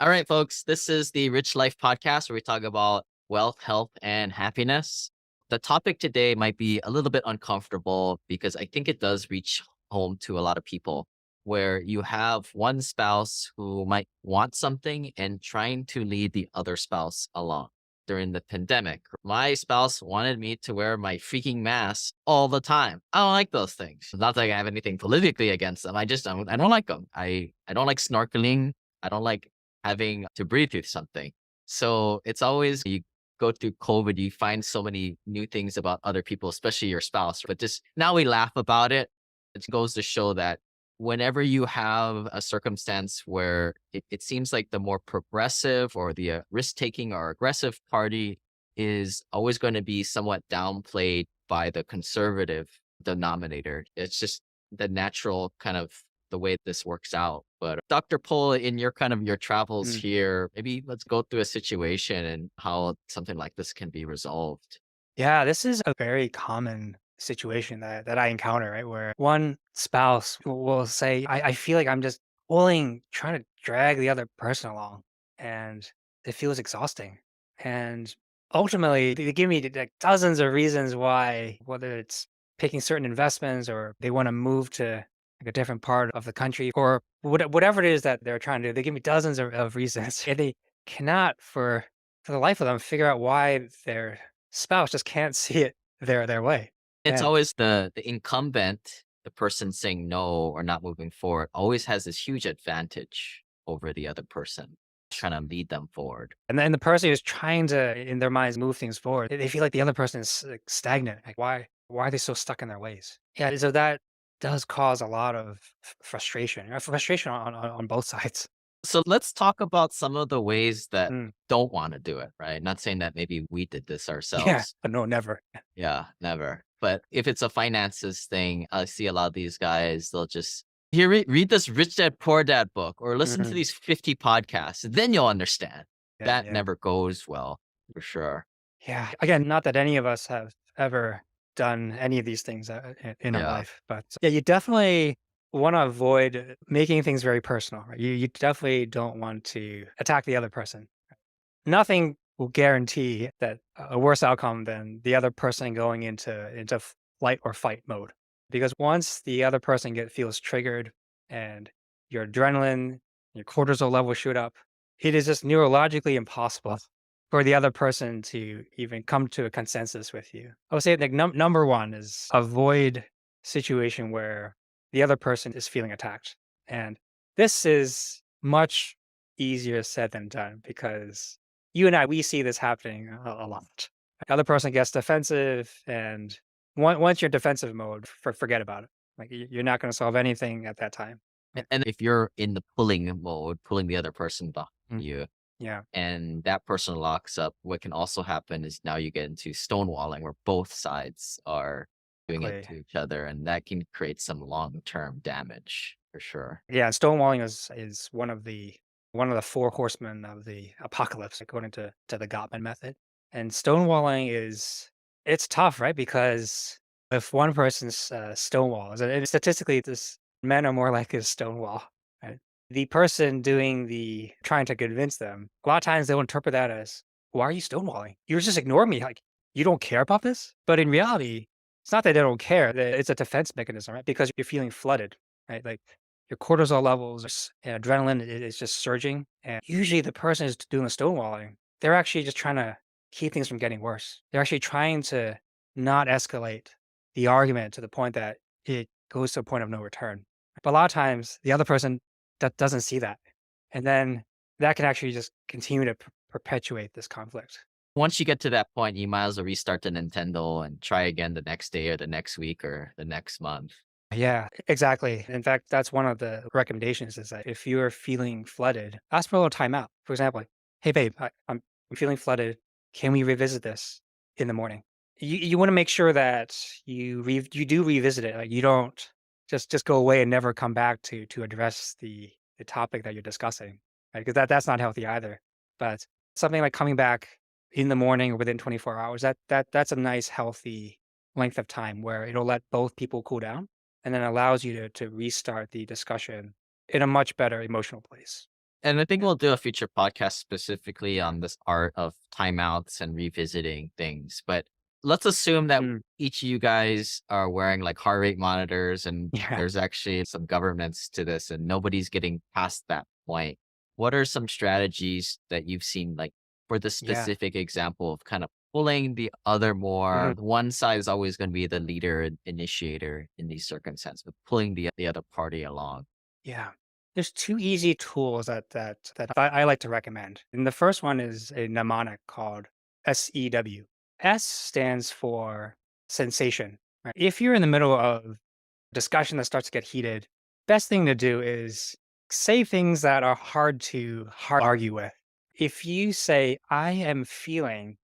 All right, folks, this is the Rich Life Podcast where we talk about wealth, health, and happiness. The topic today might be a little bit uncomfortable because I think it does reach home to a lot of people where you have one spouse who might want something and trying to lead the other spouse along. During the pandemic, my spouse wanted me to wear my freaking mask all the time. I don't like those things. Not that I have anything politically against them. I don't like them. I don't like snorkeling. I don't like having to breathe through something. So it's always you go through COVID, you find so many new things about other people, especially your spouse. But just now we laugh about it. It goes to show that whenever you have a circumstance where it seems like the more progressive or the risk taking or aggressive party is always going to be somewhat downplayed by the conservative denominator. It's just the natural kind of the way this works out. But Dr. Pohl, in your kind of your travels Mm. here, maybe let's go through a situation and how something like this can be resolved. Yeah, this is a very common situation that I encounter, right? Where one spouse will say, I feel like I'm just trying to drag the other person along, and it feels exhausting. And ultimately, they give me like dozens of reasons why, whether it's picking certain investments or they want to move to like a different part of the country or whatever it is that they're trying to do. They give me dozens of reasons, and they cannot, for the life of them, figure out why they're spouse just can't see it their way. It's And always the incumbent, the person saying no or not moving forward, always has this huge advantage over the other person, trying to lead them forward. and then the person who's trying to, in their minds, move things forward, they feel like the other person is like, stagnant. Like, why are they so stuck in their ways? Yeah, so that does cause a lot of frustration, frustration on both sides. So let's talk about some of the ways that Mm. don't want to do it, right? Not saying that maybe we did this Yeah, ourselves. but no, never. Yeah, never. But if it's a finances thing, I see a lot of these guys, they'll just here read this Rich Dad Poor Dad book or listen to Mhm. these 50 podcasts, then you'll understand. Yeah, That yeah, never goes well for sure. yeah. Again, not that any of us have ever done any of these things in our Yeah. life, but yeah, you definitely want to avoid making things very personal. Right? You definitely don't want to attack the other person. Nothing will guarantee that a worse outcome than the other person going into flight or fight mode. Because once the other person feels triggered and your adrenaline, your cortisol levels shoot up, it is just neurologically impossible for the other person to even come to a consensus with you. I would say like number one is avoid situation where the other person is feeling attacked. And this is much easier said than done because you and I, we see this happening a lot. The other person gets defensive, and once you're in defensive mode, forget about it. Like you're not going to solve anything at that time. And if you're in the pulling mode, pulling the other person behind Mm. you, Yeah, and that person locks up, what can also happen is now you get into stonewalling where both sides are doing it exactly. to each other, and that can create some long-term damage for sure. Yeah, stonewalling is one of the four horsemen of the apocalypse, according to the Gottman method. And stonewalling it's tough, right? Because if one person's stonewalls, and statistically, this men are more likely to stonewall. Right? The person doing the trying to convince them, a lot of times they'll interpret that as, "Why are you stonewalling? You're just ignoring me. Like you don't care about this." But in reality, it's not that they don't care. It's a defense mechanism, right? Because you're feeling flooded, right? Like your cortisol levels, and adrenaline is just surging. And usually the person is doing the stonewalling. They're actually just trying to keep things from getting worse. They're actually trying to not escalate the argument to the point that it goes to a point of no return. But a lot of times the other person that doesn't see that. And then that can actually just continue to perpetuate this conflict. Once you get to that point, you might as well restart the Nintendo and try again the next day or the next week or the next month. Yeah, exactly. In fact, that's one of the recommendations is that if you're feeling flooded, ask for a little timeout. For example, hey babe, I'm feeling flooded. Can we revisit this in the morning? You want to make sure that you do revisit it. Like you don't just go away and never come back to address the topic that you're discussing. Right? Because that's not healthy either. But something like coming back in the morning or within 24 hours, that's a nice healthy length of time where it'll let both people cool down and then allows you to restart the discussion in a much better emotional place. And I think Yeah. we'll do a future podcast specifically on this art of timeouts and revisiting things. But let's assume that Mm, each of you guys are wearing like heart rate monitors and yeah. there's actually some governments to this and nobody's getting past that point. What are some strategies that you've seen like for the Yeah. specific example of kind of pulling the other more, Mhm. one side is always going to be the leader and initiator in these circumstances, but pulling the other party along? Yeah. There's 2 easy tools that I like to recommend, and the first one is a mnemonic called SEW. S stands for sensation, right? If you're in the middle of discussion that starts to get heated, best thing to do is say things that are hard argue with. If you say, "I am feeling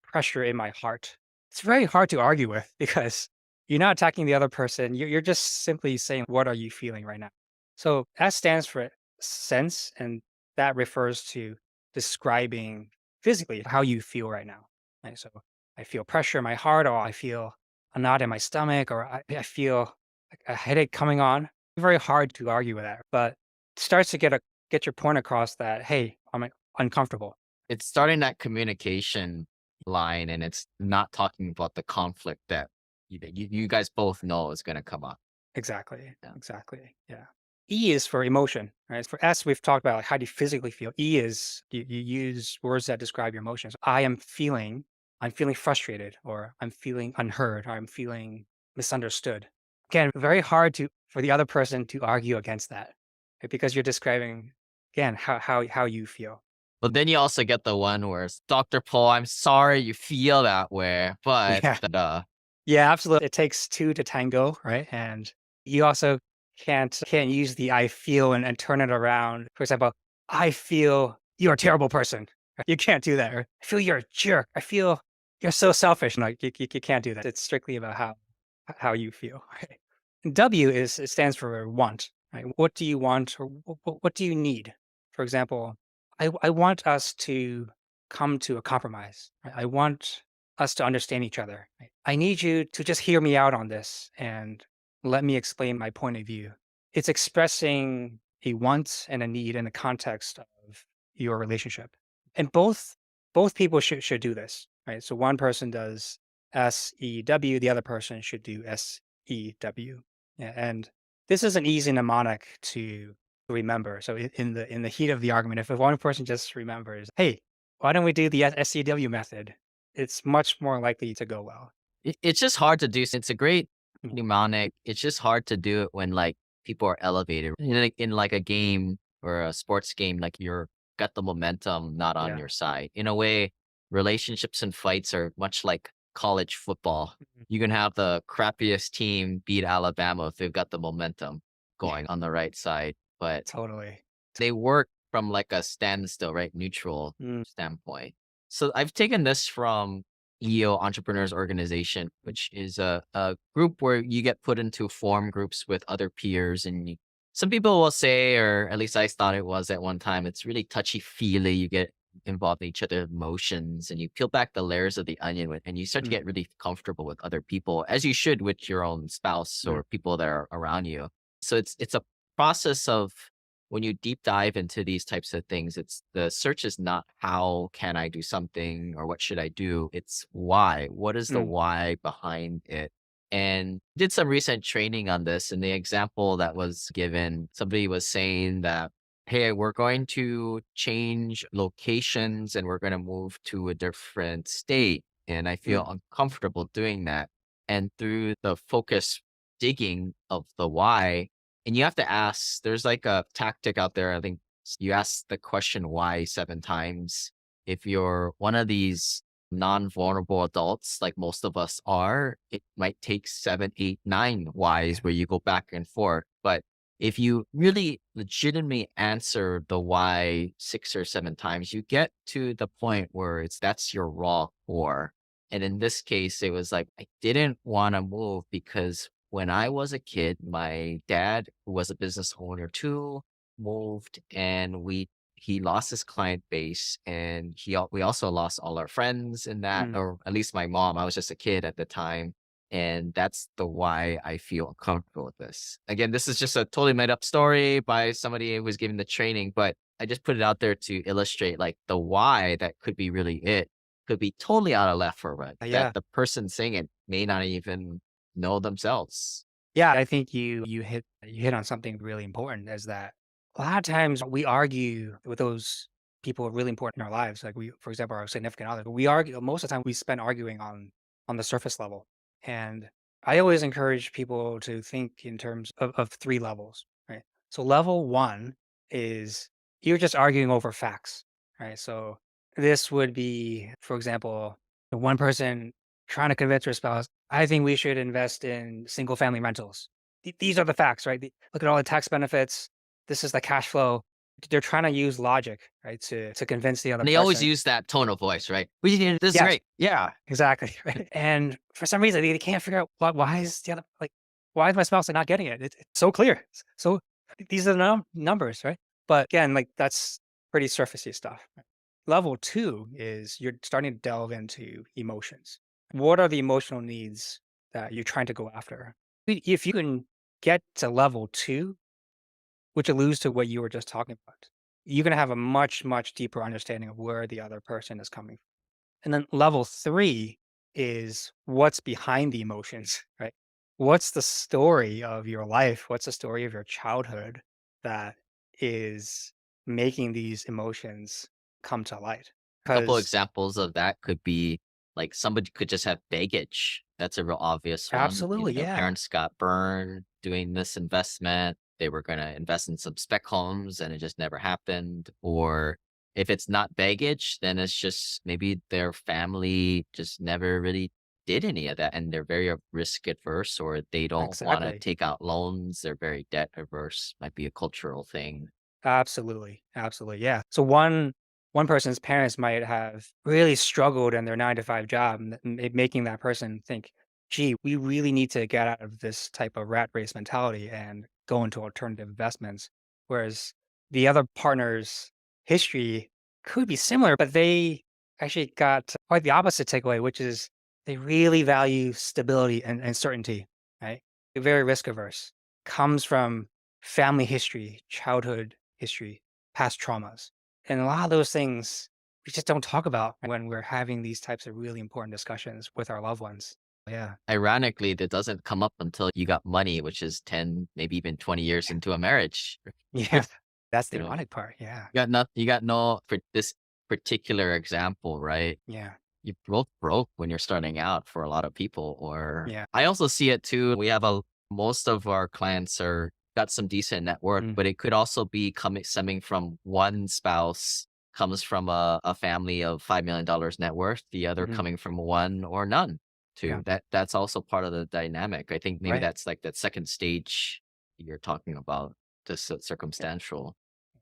pressure in my heart," it's very hard to argue with because you're not attacking the other person. You're just simply saying, "What are you feeling right now?" So S stands for sense, and that refers to describing physically how you feel right now. Right? So I feel pressure in my heart, or I feel a knot in my stomach, or I feel like a headache coming on. Very hard to argue with that, but it starts to get your point across that, hey, I'm uncomfortable. It's starting that communication line and it's not talking about the conflict that you guys both know is going to come up. Exactly. Yeah. Exactly. Yeah. E is for emotion, right? For S, we've talked about like, how do you physically feel? E is you use words that describe your emotions. I'm feeling frustrated, or I'm feeling unheard, or I'm feeling misunderstood. Again, very hard for the other person to argue against that, right? Because you're describing again how you feel. But then you also get the one where it's Dr. Paul, I'm sorry you feel that way, but Yeah. Yeah, absolutely. It takes 2 to tango, right? And you also can't use the "I feel" and turn it around. For example, "I feel you're a terrible person." You can't do that. Or, "I feel you're a jerk. I feel you're so selfish." No, you can't do that. It's strictly about how you feel, right? W it stands for want, right? What do you want, or what do you need? For example, I want us to come to a compromise. Right? I want us to understand each other. Right? I need you to just hear me out on this and let me explain my point of view. It's expressing a want and a need in the context of your relationship. And both people should do this, right? So one person does SEW, the other person should do SEW. Yeah, and this is an easy mnemonic to remember. So in the heat of the argument, if one person just remembers, hey, why don't we do the SEW method? It's much more likely to go well. It's just hard to do. It's a great Mm, mnemonic. It's just hard to do it when like people are elevated in like a game or a sports game, like you're got the momentum not on yeah. your side. In a way, relationships and fights are much like college football. Mhm. You can have the crappiest team beat Alabama if they've got the momentum Yeah, going on the right side, but totally. they work from like a standstill, right? Neutral Mm, standpoint. So I've taken this from EO Entrepreneurs Organization, mm, which is a group where you get put into form groups with other peers. And some people will say, or at least I thought it was at one time, it's really touchy feely. You get involved in each other's emotions and you peel back the layers of the onion and you start to mm, get really comfortable with other people, as you should with your own spouse mm, or people that are around you. So it's a process of when you deep dive into these types of things, it's the search is not how can I do something or what should I do? It's why. What is the mm, why behind it? And did some recent training on this. And the example that was given, somebody was saying that, hey, we're going to change locations and we're going to move to a different state. And I mm, feel uncomfortable doing that. And through the focus digging of the why, and you have to ask, there's like a tactic out there. I think you ask the question why 7 times. If you're one of these non-vulnerable adults, like most of us are, it might take 7, 8, 9 yeah, whys where you go back and forth. But if you really legitimately answer the why 6 or 7 times, you get to the point where that's your raw core. And in this case, it was like, I didn't want to move because when I was a kid, my dad, who was a business owner too, moved and he lost his client base and we also lost all our friends in that, mm, or at least my mom. I was just a kid at the time. And that's the why I feel uncomfortable with this. Again, this is just a totally made up story by somebody who was giving the training, but I just put it out there to illustrate like the why that could be really it could be totally out of left or right that Yeah. the person saying it may not even know themselves. Yeah, I think you hit on something really important is that a lot of times we argue with those people really important in our lives. Like we, for example, our significant other. We argue most of the time we spend arguing on the surface level. And I always encourage people to think in terms of three levels, right? So level one is you're just arguing over facts, right? So this would be, for example, the one person trying to convince her spouse, I think we should invest in single family rentals. These are the facts, right? Look at all the tax benefits. This is the cash flow. They're trying to use logic, right, to convince the other And they always person. use that tone of voice, right? We did this is Yes, great. Yeah. exactly. Right. And for some reason, they can't figure out why is the other like why is my spouse like, not getting it? It's so clear. So these are the numbers, right? But again, like that's pretty surfacey stuff. Level two is you're starting to delve into emotions. What are the emotional needs that you're trying to go after? If you can get to level two, which alludes to what you were just talking about, you're going to have a much, much deeper understanding of where the other person is coming from. And then level three is what's behind the emotions, right? What's the story of your life? What's the story of your childhood that is making these emotions come to light? A couple Because examples of that could be like somebody could just have baggage. That's a real obvious one. You know, absolutely, their yeah, parents got burned doing this investment. They were going to invest in some spec homes and it just never happened. Or if it's not baggage, then it's just maybe their family just never really did any of that and they're very risk adverse or they don't want to exactly. take out loans. They're very debt averse. Might be a cultural thing. Absolutely, absolutely, yeah. So one person's parents might have really struggled in their 9 to 5 job, making that person think, "Gee, we really need to get out of this type of rat race mentality and go into alternative investments." Whereas the other partner's history could be similar, but they actually got quite the opposite takeaway, which is they really value stability and certainty, right? They're very risk averse. Comes from family history, childhood history, past traumas. And a lot of those things we just don't talk about when we're having these types of really important discussions with our loved ones. Yeah. Ironically, that doesn't come up until you got money, which is 10, maybe even 20 years into a marriage. Yeah. That's the You know, ironic part. Yeah. you got no for this particular example, right? Yeah. You both broke when you're starting out for a lot of people. Or Yeah. I also see it too. We have a most of our clients are got some decent net worth, Mm, but it could also be coming stemming from one spouse comes from a family of $5 million net worth, the other mhm. coming from one or none Yeah. too. That's also part of the dynamic. I think maybe Right. that's like that second stage you're talking about, just Yeah. circumstantial.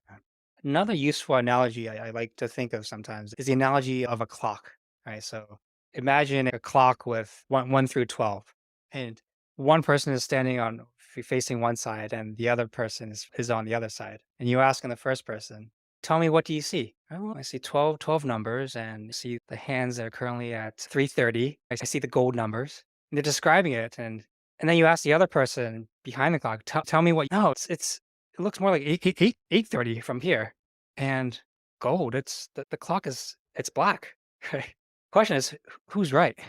Yeah. Another useful analogy I like to think of sometimes is the analogy of a clock, right? So imagine a clock with one through 12, and one person is standing on facing one side, and the other person is on the other side. And you ask in the first person, tell me, what do you see? Oh, I see 12 numbers, and I see the hands that are currently at 3:30. I see the gold numbers. And they're describing it, and then you ask the other person behind the clock, tell me what. No, it looks more like 8:30 from here, and gold, the clock is it's black. Okay. Question is, who's right?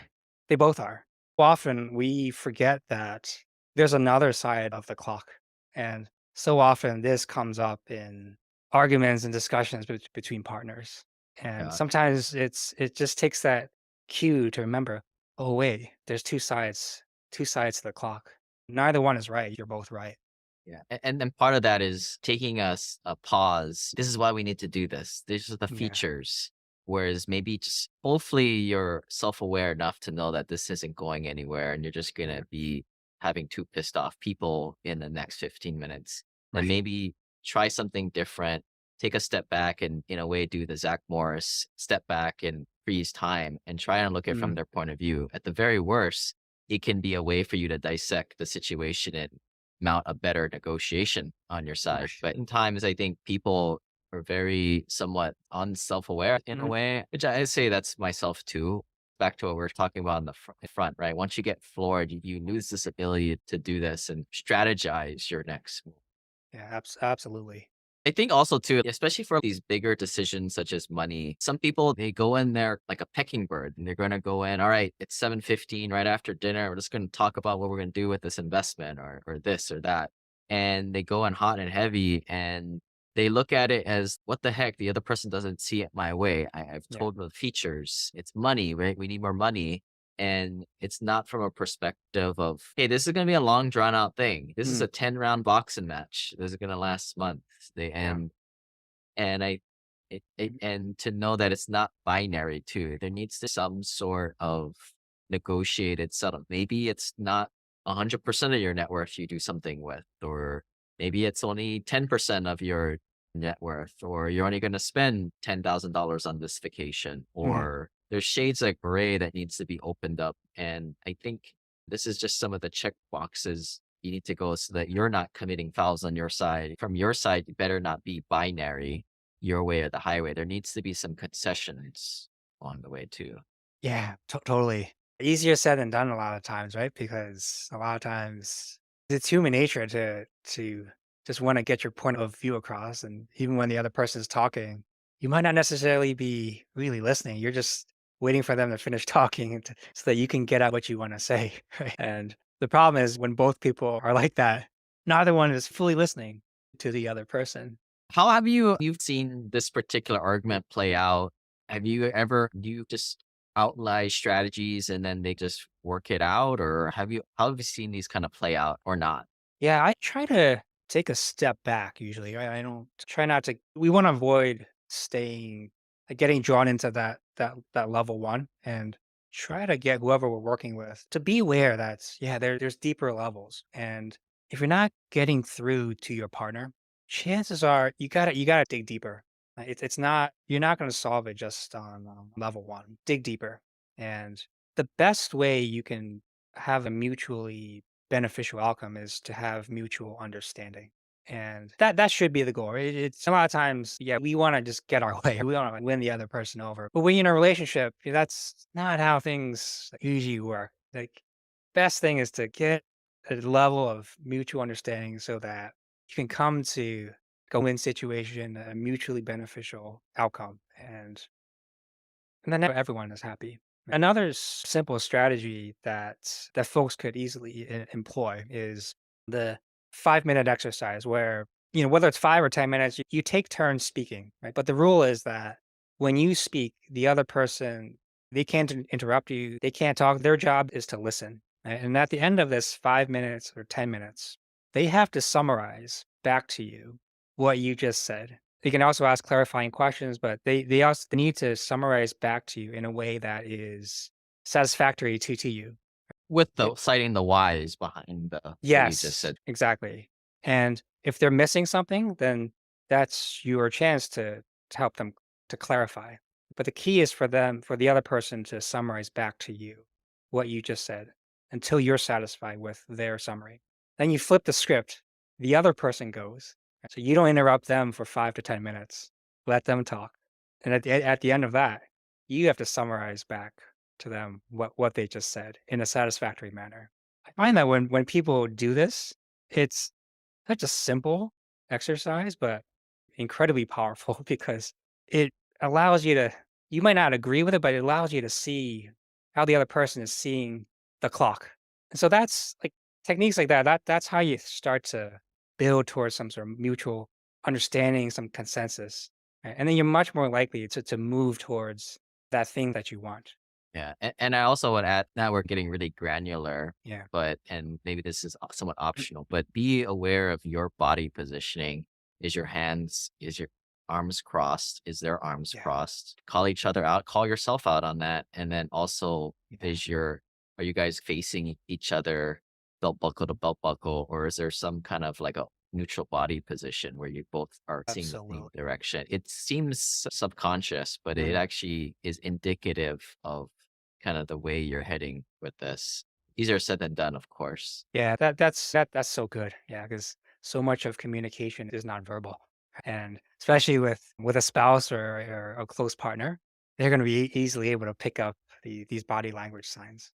They both are. Often we forget that there's another side of the clock, and so often this comes up in arguments and discussions between partners, and Yeah. sometimes it just takes that cue to remember, "Oh, wait, there's 2 sides to the clock. Neither one is right, you're both right." Yeah, and then part of that is taking us a pause. This is why we need to do this. These are the Yeah, features. Whereas maybe just hopefully you're self-aware enough to know that this isn't going anywhere and you're just yeah, gonna be having two pissed off people in the next 15 minutes. Then right. maybe try something different, take a step back and in a way do the Zach Morris step back and freeze time and try and look at it from Mm, their point of view. At the very worst, it can be a way for you to dissect the situation and mount a better negotiation on your side. right. But in times, I think people are very somewhat unself-aware in a Mhm, way, which I say that's myself too. Back to what we are talking about in the front, right? Once you get floored, you lose this ability to do this and strategize your next move. yeah, absolutely. I think also too, especially for these bigger decisions such as money, some people they go in there like a pecking bird and they're gonna go in, all right, it's 7:15 right after dinner. We're just gonna talk about what we're gonna do with this investment or this or that. And they go in hot and heavy and they look at it as what the heck, the other person doesn't see it my way. I've Yeah. told them the features. It's money, right? We need more money. And it's not from a perspective of, hey, this is going to be a long drawn out thing. This is Mm, a 10-round boxing match. This is going to last months. They yeah. and I and to know that it's not binary too. There needs to some sort of negotiated setup. Maybe it's not 100% of your net worth you do something with, or maybe it's only 10% of your net worth, or you're only going to spend $10,000 on this vacation, Mhm. or there's shades of gray that needs to be opened up. And I think this is just some of the check boxes you need to go so that you're not committing fouls on your side. From your side, you better not be binary, your way or the highway. There needs to be some concessions along the way too. Yeah, totally. Easier said than done a lot of times, right? Because a lot of times it's human nature to just want to get your point of view across, and even when the other person is talking, you might not necessarily be really listening. You're just waiting for them to finish talking so that you can get out what you want to say. Right? And the problem is when both people are like that, neither one is fully listening to the other person. How have you've seen this particular argument play out? Have you ever do you just outline strategies and then they just work it out, or how have you seen these kind of play out or not? Yeah, I try to take a step back usually. I don't try not to we want to avoid staying getting drawn into that level one and try to get whoever we're working with to be aware that yeah, there's deeper levels. And if you're not getting through to your partner, chances are you gotta dig deeper. It's not you're not gonna solve it just on level one. Dig deeper. And the best way you can have a mutually beneficial outcome is to have mutual understanding. And that should be the goal. It's a lot of times, yeah, we want to just get our way. We want to win the other person over. But when you're in a relationship, that's not how things usually work. Like, best thing is to get a level of mutual understanding so that you can come to a win situation, a mutually beneficial outcome, and then everyone is happy. Another simple strategy that folks could easily employ is the 5-minute exercise where, whether it's 5 or 10 minutes, you take turns speaking, right? But the rule is that when you speak, the other person, they can't interrupt you. They can't talk. Their job is to listen. Right? And at the end of this 5 minutes or 10 minutes, they have to summarize back to you what you just said. They can also ask clarifying questions, but they also they need to summarize back to you in a way that is satisfactory to you. With It the citing the whys behind the what you just Yes, said. exactly. And if they're missing something, then that's your chance to help them to clarify. But the key is for the other person to summarize back to you what you just said until you're satisfied with their summary. Then you flip the script. The other person goes. So you don't interrupt them for 5 to 10 minutes. Let them talk. And at the end of that, you have to summarize back to them what they just said in a satisfactory manner. I find that when people do this, it's such a simple exercise, but incredibly powerful because it allows you to you might not agree with it, but it allows you to see how the other person is seeing the clock. And so that's like techniques like that's how you start to build towards some sort of mutual understanding, some consensus. And then you're much more likely to move towards that thing that you want. Yeah, and I also would add, now we're getting really granular, Yeah. but and maybe this is somewhat optional, but be aware of your body positioning. Is your arms crossed? Is their arms Yeah. crossed? Call each other out, call yourself out on that. And then also, Yeah. is your are you guys facing each other belt buckle to belt buckle, or is there some kind of like a neutral body position where you both are seeing the same Absolutely. direction? It seems subconscious, but it Mhm. actually is indicative of kind of the way you're heading with this. Easier said than done, of course. Yeah, that's so good. Yeah, because so much of communication is nonverbal, and especially with a spouse or a close partner, they're going to be easily able to pick up these body language signs.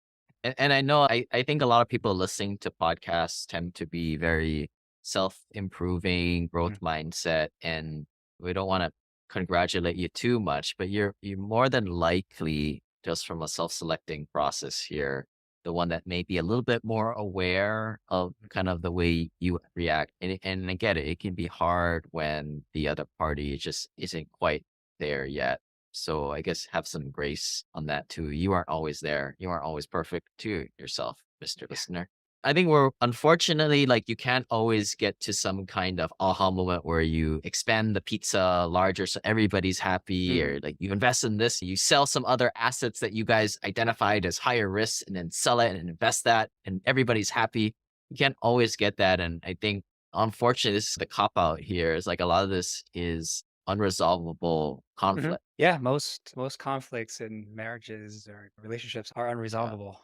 And I know I think a lot of people listening to podcasts tend to be very self-improving growth Mm, mindset, and we don't want to congratulate you too much, but you're more than likely, just from a self-selecting process here, the one that may be a little bit more aware of kind of the way you react. And I get it. It can be hard when the other party just isn't quite there yet. So I guess have some grace on that too. You aren't always there. You aren't always perfect to yourself, Mr. yeah. Listener. I think we're unfortunately like you can't always get to some kind of aha moment where you expand the pizza larger so everybody's happy, Mm, or like you invest in this, you sell some other assets that you guys identified as higher risk and then sell it and invest that and everybody's happy. You can't always get that. And I think unfortunately this is the cop out here is like a lot of this is unresolvable mhm. conflict. Yeah, most conflicts in marriages or relationships are Yeah. unresolvable.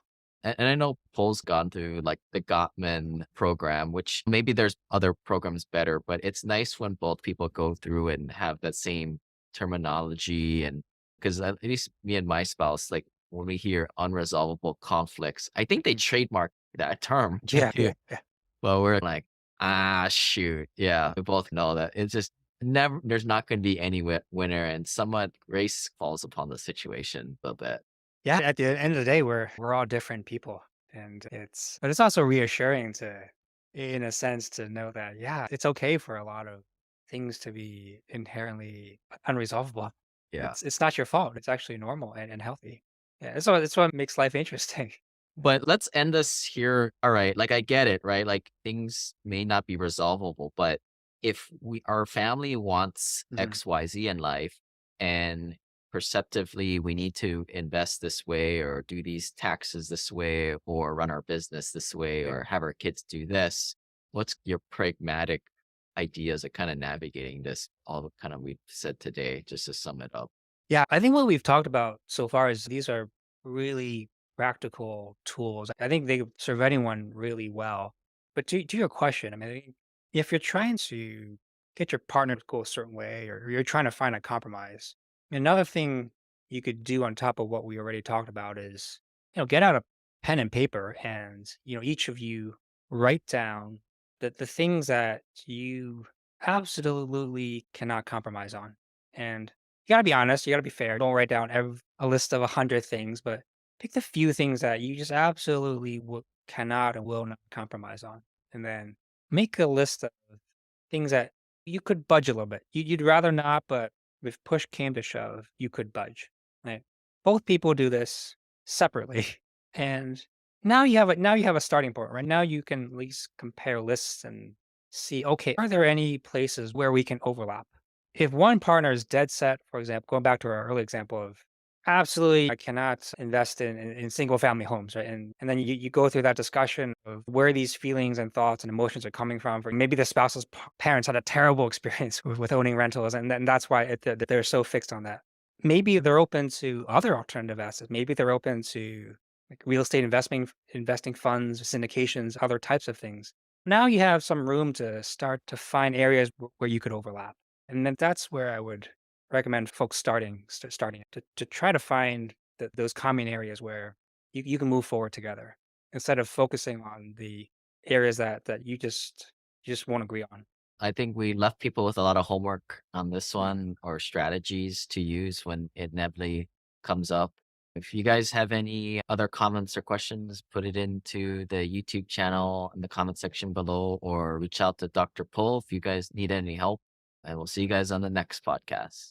And I know Pole's gone through like the Gottman program, which maybe there's other programs better, but it's nice when both people go through and have that same terminology. And because at least me and my spouse, like when we hear unresolvable conflicts, I think they Mm. trademark that term Yeah, too. yeah, yeah. But we're like, ah, shoot. Yeah, we both know that it's just never, there's not going to be any winner, and somewhat race falls upon the situation a little bit. Yeah, at the end of the day, we're all different people, and it's also reassuring to, in a sense, to know that yeah, it's okay for a lot of things to be inherently unresolvable. Yeah. It's not your fault. It's actually normal and healthy. Yeah, it's what makes life interesting. But let's end this here. All right. Like I get it, right? Like things may not be resolvable, but if our family wants Mhm. XYZ in life and perceptively we need to invest this way or do these taxes this way or run our business this way Yeah. or have our kids do this, what's your pragmatic ideas of kind of navigating this? All the kind of we've said today, just to sum it up. Yeah, I think what we've talked about so far is these are really practical tools. I think they serve anyone really well. But to your question, I mean, if you're trying to get your partner to go a certain way or you're trying to find a compromise, another thing you could do on top of what we already talked about is, get out a pen and paper and, each of you write down the things that you absolutely cannot compromise on. And you gotta be honest, you gotta be fair. Don't write down a list of 100 things, but pick the few things that you just absolutely cannot and will not compromise on. And then make a list of things that you could budge a little bit. You'd rather not, but if push came to shove, you could budge. Right? Both people do this separately. And now you have a starting point, right? Now you can at least compare lists and see, okay, are there any places where we can overlap? If one partner is dead set, for example, going back to our early example of absolutely I cannot invest in single family homes, right? And then you go through that discussion of where these feelings and thoughts and emotions are coming from. For maybe the spouse's parents had a terrible experience with owning rentals, and then that's why they're so fixed on that. Maybe they're open to other alternative assets. Maybe they're open to like real estate investing funds, syndications, other types of things. Now you have some room to start to find areas where you could overlap. And then that's where I would recommend folks starting to try to find those common areas where you can move forward together instead of focusing on the areas that you just won't agree on. I think we left people with a lot of homework on this Mm. one or strategies to use when it inevitably comes up. If you guys have any other comments or questions, put it into the YouTube channel in the comment section below or reach out to Dr. Pull if you guys need any help. And we'll see you guys on the next podcast.